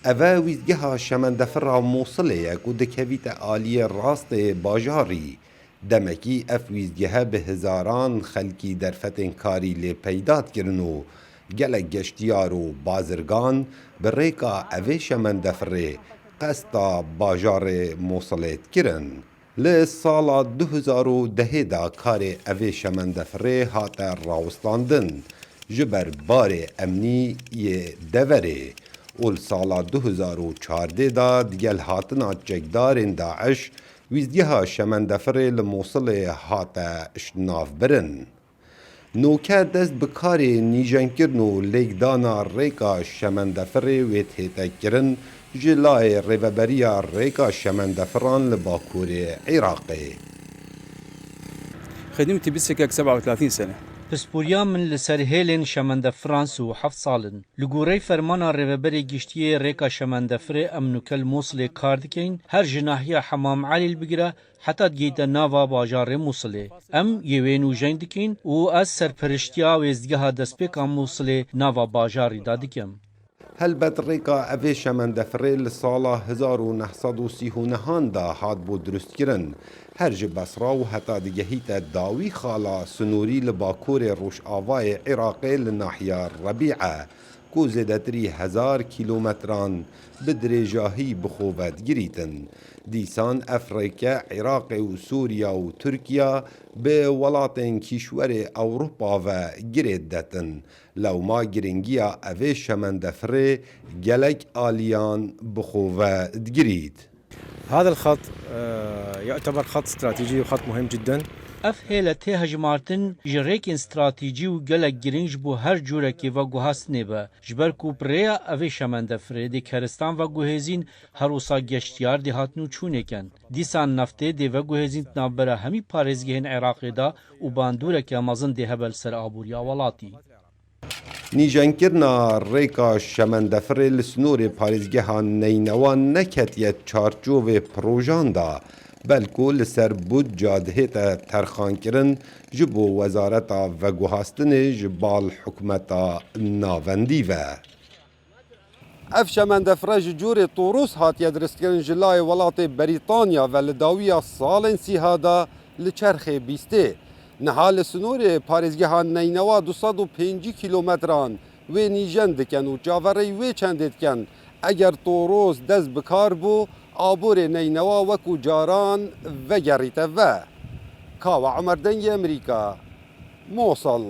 اوه ویزگها شمندفر موصله و دکویت آلی راست باجاری دمکی اف ویزگها به هزاران خلکی در فتن کاری لی پیدات کرنو گلک گشتیار و بازرگان به ریکا اوه شمندفر قستا باجار موصلت کرن. لی سالا 2010 دا کار اوه شمندفر هات راوستاندن جبر بار امنی یه دوره اول سالا 2014 دا دیگل هاتنا چکدارین داعش ویزگیها شمندفر لموصل هاتا اشناف برن. نوکه دست بکاری نیجن کرن و لیگدانا ریکا شمندفر ویت هیتا کرن جلای ریوبریا ریکا شمندفران لباکور عراقی. خدمتي بسكك 37 سنة. پسپوریا من لسر هیلین شمندفران سو 7 سالن. لگوری فرمانا ریوبری گشتیه ریکا شمندفر امنوکل موصل کار دکین هر جناحیه حمام علیل بگیره حتی گیتا ناوا باجار موصله. ام یوینو جن دکین و از سرپرشتیا ویزگاه دسپیکا موصل ناوا باجاری دادکم. هلبت ریکا اوه شمندفره لسالا 1939 دا هاد بو درست کرن هر جه بسرا و حتا دیگهیت داوی خالا سنوری لباکور روش آوای عراقی لناحیه ربیعه کو زیدتری 1000 کیلومتران بدریجاهی بخوبت گریتن. دیسان افریقا، عراق و سوریا و ترکیا به ولاتن کشور اوروپا و گرید دتن. لو ما گرنگیا اوه شمندفره گلک آلیان بخوبت گرید. هذا الخط يعتبر خط استراتيجي وخط مهم جدا. اف هیلته هجمارتن جریک استراتیجی و گلک گرینج بو هر جوره که و گوهاست نبه. جبر کوپریا اوه شمندفره دی کرستان و گوهزین هر اوسا گشتیار دی هاتنو چونه کن. دیسان نفته دی و گوهزین تنابره همی پارزگهن عراقی دا و باندوره که امازن دی هبل سر آبوریا ولاتی. نیجنکرنا ریکا شمندفر لسنور پارزگه نینوان نکتیت چارچوب پروژان دا بلکو لسر بود جاده تا ترخان کرن جبو وزارتا و گوهاستن جبال حکمتا ناوندی و اف شمندفر جور طوروس هاتیه درست کرن جلای ولات بریتانیا و لداویا سالن سیهادا لچرخ بیسته نهال سنور پارزگه نینوا 205 کیلومتران و نیجن دکن و جاوری و چندید کن اگر طوروس دست بکار بو آبور نینوا وکو جاران و گریته و کاو عمر دنگ امریکا موصل